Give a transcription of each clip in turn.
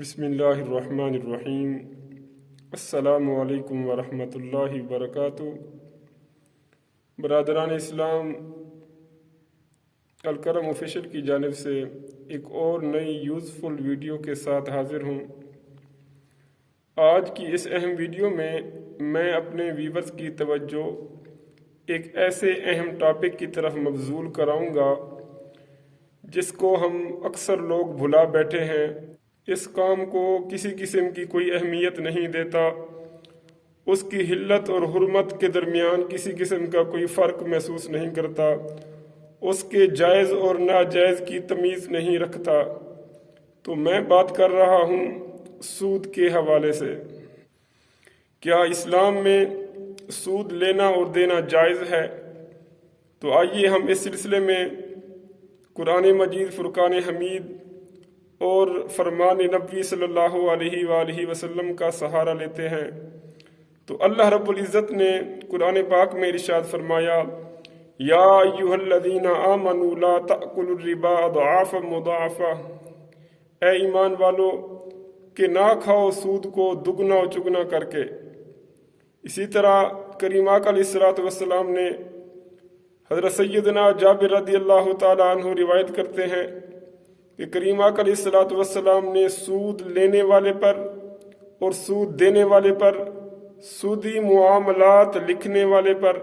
بسم اللہ الرحمن الرحیم۔ السلام علیکم ورحمۃ اللہ وبرکاتہ۔ برادران اسلام، الکرم آفیشل کی جانب سے ایک اور نئی یوزفل ویڈیو کے ساتھ حاضر ہوں۔ آج کی اس اہم ویڈیو میں اپنے ویورز کی توجہ ایک ایسے اہم ٹاپک کی طرف مبذول کراؤں گا جس کو ہم اکثر لوگ بھلا بیٹھے ہیں۔ اس کام کو کسی قسم کی کوئی اہمیت نہیں دیتا، اس کی حلت اور حرمت کے درمیان کسی قسم کا کوئی فرق محسوس نہیں کرتا، اس کے جائز اور ناجائز کی تمیز نہیں رکھتا۔ تو میں بات کر رہا ہوں سود کے حوالے سے۔ کیا اسلام میں سود لینا اور دینا جائز ہے؟ تو آئیے ہم اس سلسلے میں قرآن مجید، فرقان حمید اور فرمان نبوی صلی اللہ علیہ وآلہ وسلم کا سہارا لیتے ہیں۔ تو اللہ رب العزت نے قرآن پاک میں ارشاد فرمایا، یا ایھا الذین آمنوا لا تأکلوا الربا اضعافا مضاعفا، اے ایمان والو کہ نہ کھاؤ سود کو دگنا و چگنا کر کے۔ اسی طرح کریم آقا علیہ السلام نے حضرت سیدنا جابر رضی اللہ تعالی عنہ روایت کرتے ہیں کہ کریم آقا علیہ السلام نے سود لینے والے پر اور سود دینے والے پر، سودی معاملات لکھنے والے پر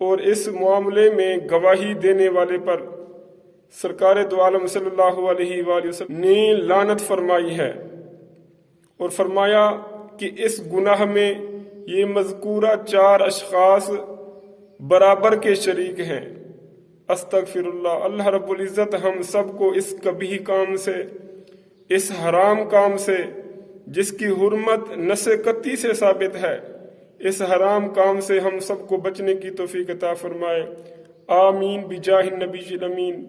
اور اس معاملے میں گواہی دینے والے پر سرکار دو عالم صلی اللہ علیہ وآلہ وسلم نے لعنت فرمائی ہے، اور فرمایا کہ اس گناہ میں یہ مذکورہ 4 اشخاص برابر کے شریک ہیں۔ استغفر اللہ۔ اللہ رب العزت ہم سب کو اس کبھی کام سے، اس حرام کام سے جس کی حرمت نص قطعی سے ثابت ہے، اس حرام کام سے ہم سب کو بچنے کی توفیق عطا فرمائے۔ آمین بجاہ النبی الامین۔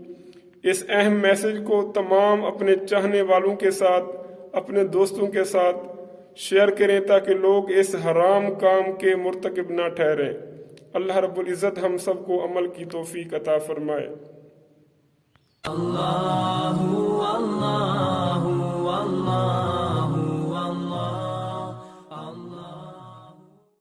اس اہم میسج کو تمام اپنے چاہنے والوں کے ساتھ، اپنے دوستوں کے ساتھ شیئر کریں تاکہ لوگ اس حرام کام کے مرتکب نہ ٹھہریں۔ اللہ رب العزت ہم سب کو عمل کی توفیق عطا فرمائے۔ اللہ اللہ اللہ